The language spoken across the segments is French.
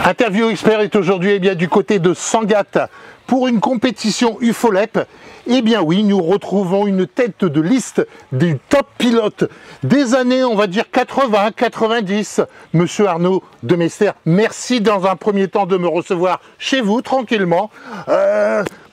Interview Expert est aujourd'hui du côté de Sangatte pour une compétition UFOLEP. Eh bien oui, nous retrouvons une tête de liste du top pilote des années, on va dire 80-90. Monsieur Arnaud Demester, merci dans un premier temps de me recevoir chez vous tranquillement.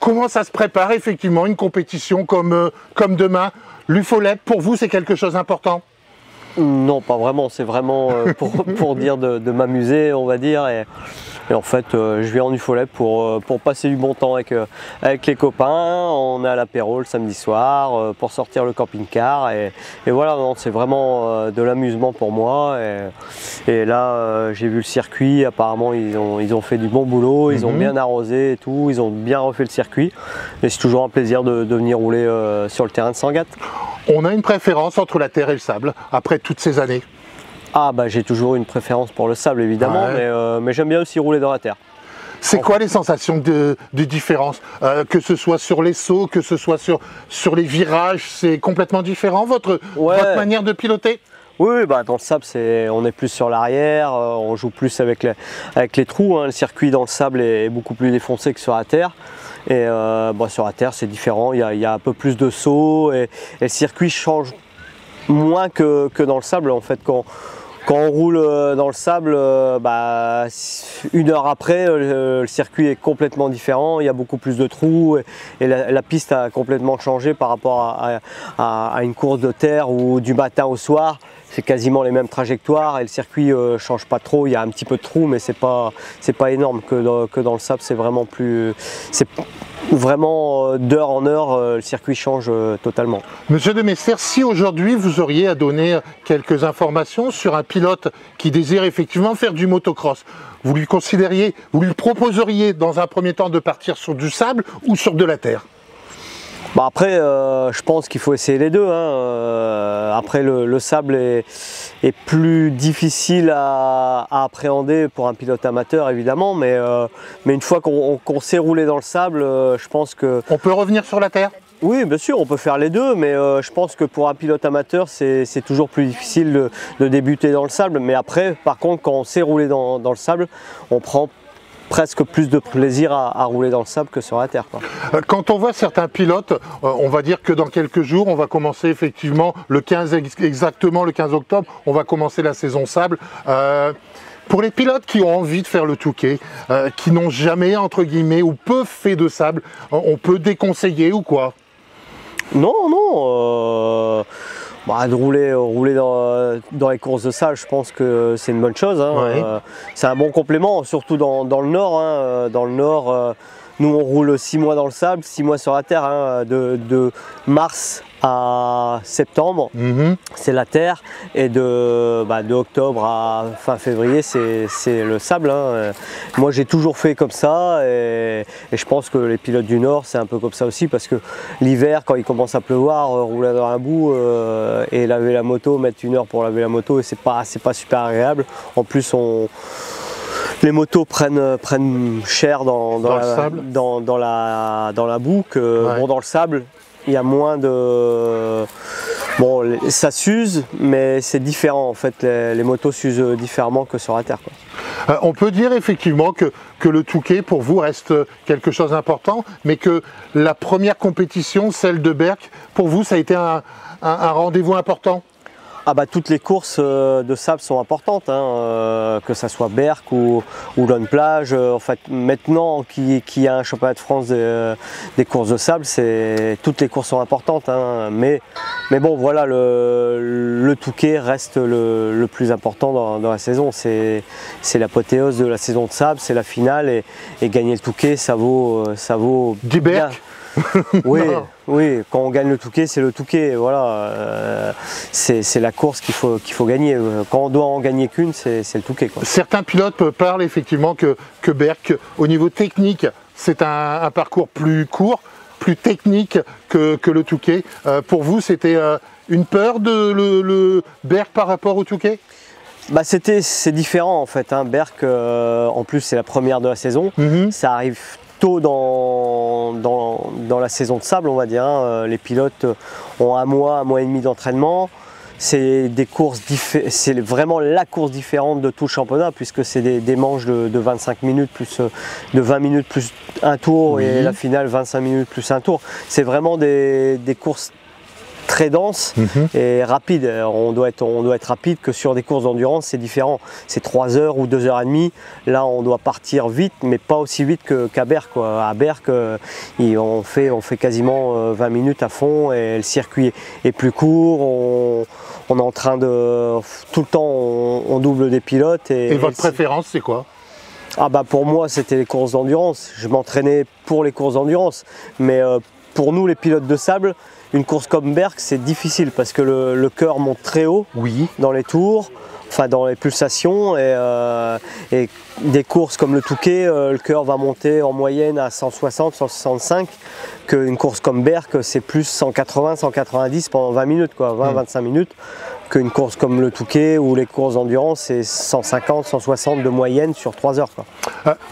Comment ça se prépare effectivement une compétition comme demain? L'UFOLEP, pour vous, c'est quelque chose d'important? Non, pas vraiment, c'est vraiment pour dire de m'amuser, on va dire. Et en fait, je viens en UFOLEP pour passer du bon temps avec les copains. On est à l'apéro le samedi soir pour sortir le camping-car. Et voilà, c'est vraiment de l'amusement pour moi. Et là, j'ai vu le circuit. Apparemment, ils ont fait du bon boulot. Ils ont bien arrosé et tout. Ils ont bien refait le circuit. Et c'est toujours un plaisir de venir rouler sur le terrain de Sangatte. On a une préférence entre la terre et le sable, après toutes ces années? Ah bah j'ai toujours une préférence pour le sable évidemment, ouais. mais j'aime bien aussi rouler dans la terre. C'est quoi les sensations de différence? Que ce soit sur les sauts, que ce soit sur les virages, c'est complètement différent votre manière de piloter? Oui, bah dans le sable, on est plus sur l'arrière, on joue plus avec les trous. Hein. Le circuit dans le sable est beaucoup plus défoncé que sur la terre. Et sur la terre, c'est différent, il y a un peu plus de sauts et le circuit change moins que dans le sable. En fait, quand on roule dans le sable, une heure après, le circuit est complètement différent, il y a beaucoup plus de trous et la piste a complètement changé par rapport à une course de terre où du matin au soir, c'est quasiment les mêmes trajectoires et le circuit change pas trop. Il y a un petit peu de trous, mais c'est pas énorme que dans le sable. C'est vraiment d'heure en heure, le circuit change totalement. Monsieur Demester, si aujourd'hui vous auriez à donner quelques informations sur un pilote qui désire effectivement faire du motocross, vous lui proposeriez dans un premier temps de partir sur du sable ou sur de la terre? Après, je pense qu'il faut essayer les deux. Hein. Après, le sable est plus difficile à appréhender pour un pilote amateur, évidemment. Mais une fois qu'on sait rouler dans le sable, je pense que... On peut revenir sur la terre? Oui, bien sûr, on peut faire les deux. Mais je pense que pour un pilote amateur, c'est toujours plus difficile de débuter dans le sable. Mais après, par contre, quand on sait rouler dans le sable, on prend presque plus de plaisir à rouler dans le sable que sur la terre, quoi. Quand on voit certains pilotes, on va dire que dans quelques jours, on va commencer effectivement exactement le 15 octobre, on va commencer la saison sable. Pour les pilotes qui ont envie de faire le Touquet, qui n'ont jamais, entre guillemets, ou peu fait de sable, on peut déconseiller ou quoi? Non, de rouler dans les courses de sable, je pense que c'est une bonne chose. Hein. Ouais. C'est un bon complément, surtout dans le Nord. Hein. Dans le Nord, nous on roule 6 mois dans le sable, 6 mois sur la terre, hein, de mars à septembre, c'est la terre, et de octobre à fin février, c'est le sable. Hein. Moi j'ai toujours fait comme ça, et je pense que les pilotes du Nord c'est un peu comme ça aussi, parce que l'hiver, quand il commence à pleuvoir, rouler dans un bout et laver la moto, mettre 1 heure pour laver la moto, et c'est pas super agréable. En plus les motos prennent cher dans la boue que dans le sable. Il y a moins de... Bon, ça s'use, mais c'est différent en fait. Les motos s'usent différemment que sur la terre, quoi. On peut dire effectivement que le Touquet pour vous reste quelque chose d'important, mais que la première compétition, celle de Berck, pour vous ça a été un rendez-vous important? Toutes les courses de sable sont importantes, hein, que ça soit Berck ou Lone Plage. En fait, maintenant qu'il y a un championnat de France des courses de sable, toutes les courses sont importantes. Hein, mais bon, voilà, le Touquet reste le plus important dans la saison. C'est l'apothéose de la saison de sable, c'est la finale, et gagner le Touquet, ça vaut du Berck. Oui, quand on gagne le Touquet, c'est le Touquet, voilà. C'est la course qu'il faut gagner. Quand on doit en gagner qu'une, c'est le Touquet, quoi. Certains pilotes parlent effectivement que Berck, au niveau technique, c'est un parcours plus court, plus technique que le Touquet. Pour vous, c'était une peur le Berck par rapport au Touquet? C'est différent en fait, hein. Berck, en plus c'est la première de la saison, ça arrive tôt dans la saison de sable, on va dire. Hein. Les pilotes ont un mois et demi d'entraînement. c'est des courses c'est vraiment la course différente de tout le championnat, puisque c'est des manches de 25 minutes plus de 20 minutes plus un tour, oui. Et la finale 25 minutes plus un tour. C'est vraiment des courses très dense et rapide. On doit être rapide, que sur des courses d'endurance c'est différent. C'est 3 heures ou 2 heures et demie. Là on doit partir vite, mais pas aussi vite qu'à Berck, quoi. À Berck on fait quasiment 20 minutes à fond et le circuit est plus court. On est en train de tout le temps on double des pilotes. Et votre préférence c'est quoi? Ah bah pour moi c'était les courses d'endurance. Je m'entraînais pour les courses d'endurance, mais pour nous les pilotes de sable, une course comme Berck, c'est difficile parce que le cœur monte très haut dans les tours, enfin dans les pulsations, et des courses comme le Touquet, le cœur va monter en moyenne à 160, 165, qu'une course comme Berck, c'est plus 180, 190 pendant 20 minutes, quoi, 20-25 minutes, qu'une course comme le Touquet ou les courses d'endurance, c'est 150, 160 de moyenne sur 3 heures, quoi.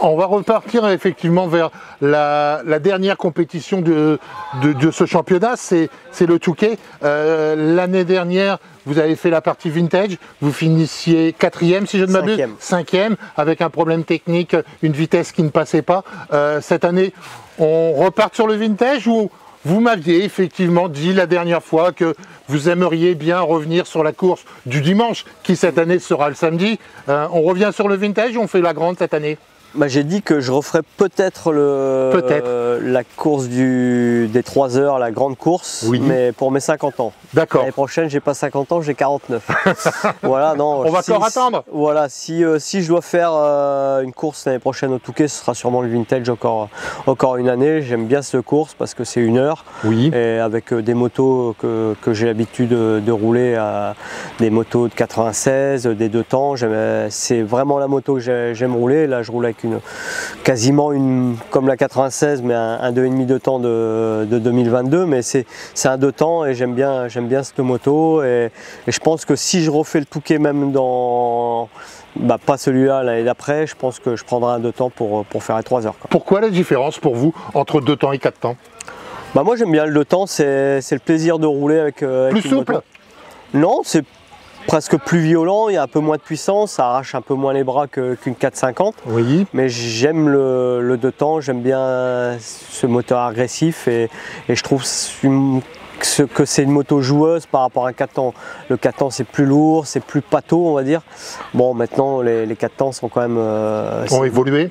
On va repartir effectivement vers la dernière compétition de ce championnat, c'est le Touquet. L'année dernière, vous avez fait la partie vintage, vous finissiez 4e si je ne m'abuse, 5e, avec un problème technique, une vitesse qui ne passait pas. Cette année, on repart sur le vintage, ou vous m'aviez effectivement dit la dernière fois que vous aimeriez bien revenir sur la course du dimanche, qui cette année sera le samedi. On revient sur le vintage ou on fait la grande cette année? Bah, j'ai dit que je referais peut-être la course des 3 heures, la grande course, mais pour mes 50 ans. D'accord. L'année prochaine, j'ai pas 50 ans, j'ai 49. Voilà, non. On va encore attendre. Voilà, si je dois faire une course l'année prochaine au Touquet, ce sera sûrement le vintage encore une année. J'aime bien cette course parce que c'est 1 heure. Oui. Et avec des motos que j'ai l'habitude de rouler, des motos de 96, des 2 temps. C'est vraiment la moto que j'aime rouler. Là, je roule avec quasiment comme la 96, mais un 2,5 de temps de 2022, mais c'est un 2 temps et j'aime bien cette moto, et je pense que si je refais le Touquet même pas celui-là l'année d'après, je pense que je prendrai un 2 temps pour faire les 3 heures, quoi. Pourquoi la différence pour vous entre 2 temps et 4 temps? Bah moi j'aime bien le 2 temps, c'est le plaisir de rouler avec plus souple moto. Non, c'est presque plus violent, il y a un peu moins de puissance, ça arrache un peu moins les bras qu'une 450. Oui. Mais j'aime le 2 temps, j'aime bien ce moteur agressif, et je trouve que c'est une moto joueuse par rapport à un 4 temps. Le 4 temps c'est plus lourd, c'est plus pâteau, on va dire. Bon, maintenant les 4 temps sont quand même ont évolué,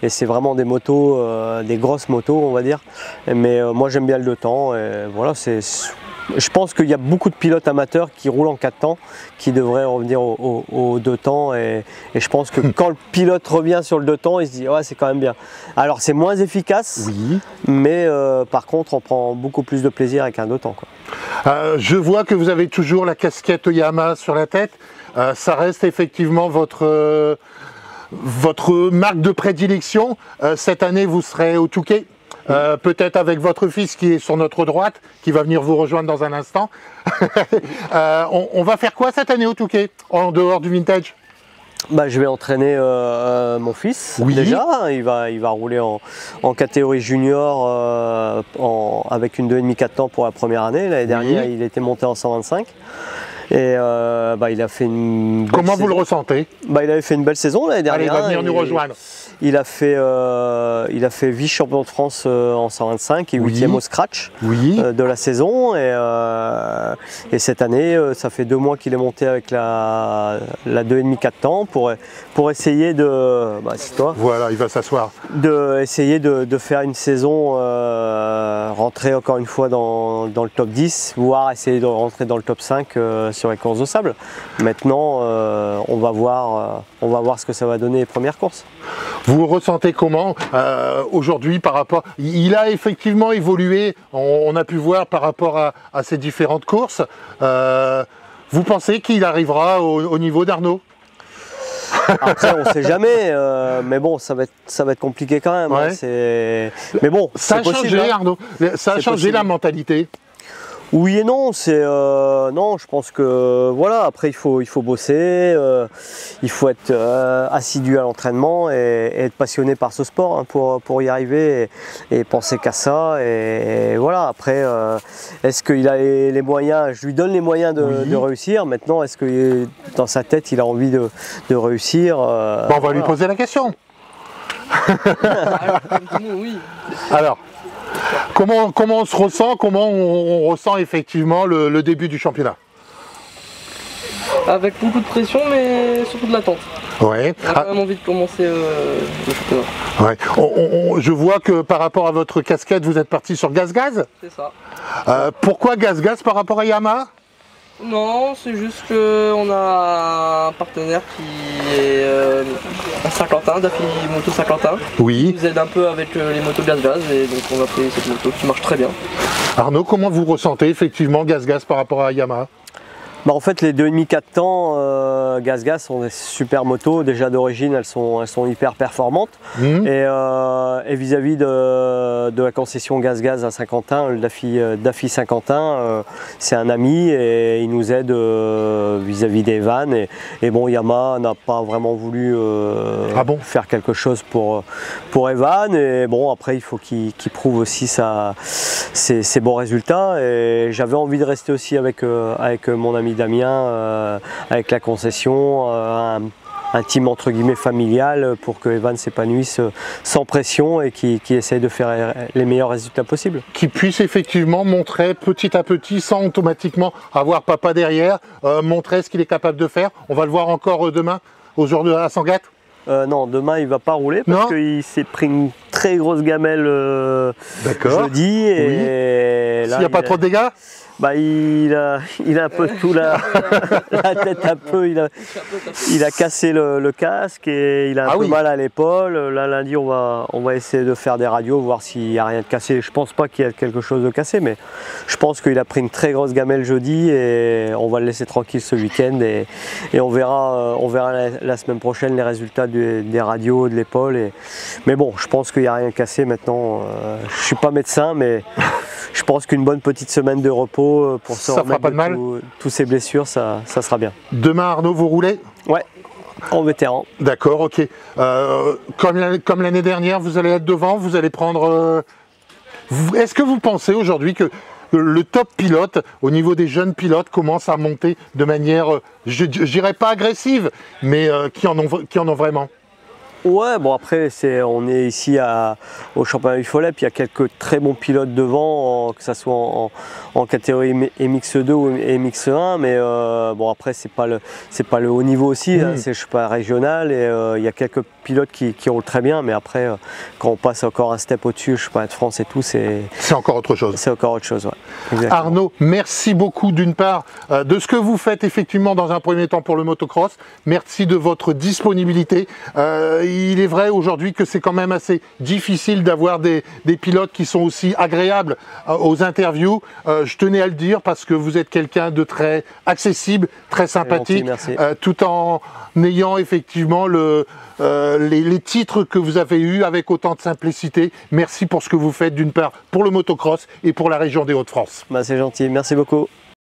et c'est vraiment des motos, des grosses motos, on va dire. Mais moi j'aime bien le 2 temps, et voilà, je pense qu'il y a beaucoup de pilotes amateurs qui roulent en 4 temps, qui devraient revenir au 2 temps, et je pense que quand le pilote revient sur le 2 temps, il se dit ouais, c'est quand même bien. Alors c'est moins efficace, mais par contre on prend beaucoup plus de plaisir avec un 2 temps, quoi. Je vois que vous avez toujours la casquette Yamaha sur la tête. Ça reste effectivement votre marque de prédilection. Cette année vous serez au Touquet. Peut-être avec votre fils qui est sur notre droite, qui va venir vous rejoindre dans un instant. On va faire quoi cette année au Touquet, en dehors du vintage? Bah, je vais entraîner mon fils, déjà. Il va rouler en catégorie junior avec une 2,5 4 temps pour la première année. L'année dernière, il était monté en 125. Et il a fait une belle Comment saison. Vous le ressentez? Il avait fait une belle saison l'année dernière. Allez, il va venir nous rejoindre. Il a fait vice-champion de France en 125 et 8e au scratch de la saison. Et cette année, ça fait 2 mois qu'il est monté avec la 2,5 4 temps pour essayer de... c'est toi. Voilà, il va s'asseoir. Essayer de faire une saison, rentrer encore une fois dans le top 10, voire essayer de rentrer dans le top 5 sur les courses de sable. Maintenant, on va voir ce que ça va donner les premières courses. Vous ressentez comment aujourd'hui par rapport... Il a effectivement évolué, on a pu voir par rapport à ces différentes courses. Vous pensez qu'il arrivera au niveau d'Arnaud? Après, on ne sait jamais, mais bon, ça va être compliqué quand même. Ouais. Hein, mais bon, ça a changé, Arnaud. Ça a changé la mentalité. Oui et non, non, je pense que voilà, après il faut bosser, il faut être assidu à l'entraînement et être passionné par ce sport hein, pour y arriver et penser qu'à ça. Et voilà, après, est-ce qu'il a les moyens, je lui donne les moyens de réussir, maintenant est-ce que dans sa tête il a envie de réussir on va lui poser la question. Oui. Alors, comment on se ressent, comment on ressent effectivement le début du championnat? Avec beaucoup de pression, mais surtout de l'attente. Ouais. On a quand même envie de commencer le championnat. Ouais. Je vois que par rapport à votre casquette, vous êtes parti sur GazGaz. C'est ça. Pourquoi GazGaz par rapport à Yamaha? Non, c'est juste qu'on a un partenaire qui est à Saint-Quentin, Daffy Moto Saint-Quentin. Oui. Il nous aide un peu avec les motos GazGaz et donc on a pris cette moto qui marche très bien. Arnaud, comment vous ressentez effectivement GazGaz par rapport à Yamaha? En fait, les 2,5-4 temps GazGaz sont des super motos. Déjà d'origine, elles sont hyper performantes. Et vis-à-vis de la concession GazGaz à Saint-Quentin, le Daffy Saint-Quentin, c'est un ami et il nous aide vis-à-vis des vannes. Et bon, Yamaha n'a pas vraiment voulu faire quelque chose pour Evan. Et bon, après, il faut qu'il prouve aussi ses bons résultats. Et j'avais envie de rester aussi avec mon ami Damien, avec la concession, un team entre guillemets familial pour que Evan s'épanouisse sans pression et qui essaye de faire les meilleurs résultats possibles. Qui puisse effectivement montrer petit à petit, sans automatiquement avoir papa derrière, montrer ce qu'il est capable de faire. On va le voir encore demain, au jour de la Sangatte. Non, demain il va pas rouler parce qu'il s'est pris une très grosse gamelle jeudi. Et s'il n'y a pas trop de dégâts, il a un peu tout la tête un peu, il a cassé le casque et il a un peu mal à l'épaule. Là lundi on va essayer de faire des radios, voir s'il n'y a rien de cassé. Je pense pas qu'il y ait quelque chose de cassé, mais je pense qu'il a pris une très grosse gamelle jeudi et on va le laisser tranquille ce week-end et on verra la semaine prochaine les résultats des radios, de l'épaule. Mais bon, je pense qu'il n'y a rien de cassé maintenant. Je suis pas médecin, mais je pense qu'une bonne petite semaine de repos pour se remettre de toutes ces blessures, ça sera bien. Demain, Arnaud, vous roulez? Ouais, en vétéran. D'accord, ok. Comme l'année dernière, vous allez être devant, vous allez prendre... Est-ce que vous pensez aujourd'hui que le top pilote, au niveau des jeunes pilotes, commence à monter de manière, je dirais pas agressive, mais qui en ont vraiment? Ouais, bon après on est ici au championnat UFOLEP, il y a quelques très bons pilotes devant, que ce soit en catégorie MX2 ou MX1, mais bon après c'est pas le haut niveau aussi, hein, c'est je sais pas régional et il y a quelques pilotes qui roulent très bien, mais après quand on passe encore un step au-dessus, je sais pas de France et tout, c'est encore autre chose. C'est encore autre chose, ouais. Exactement. Arnaud, merci beaucoup d'une part de ce que vous faites effectivement dans un premier temps pour le motocross, merci de votre disponibilité. Il est vrai aujourd'hui que c'est quand même assez difficile d'avoir des pilotes qui sont aussi agréables aux interviews. Je tenais à le dire parce que vous êtes quelqu'un de très accessible, très sympathique, tout en ayant effectivement les titres que vous avez eus avec autant de simplicité. Merci pour ce que vous faites d'une part pour le motocross et pour la région des Hauts-de-France. C'est gentil, merci beaucoup.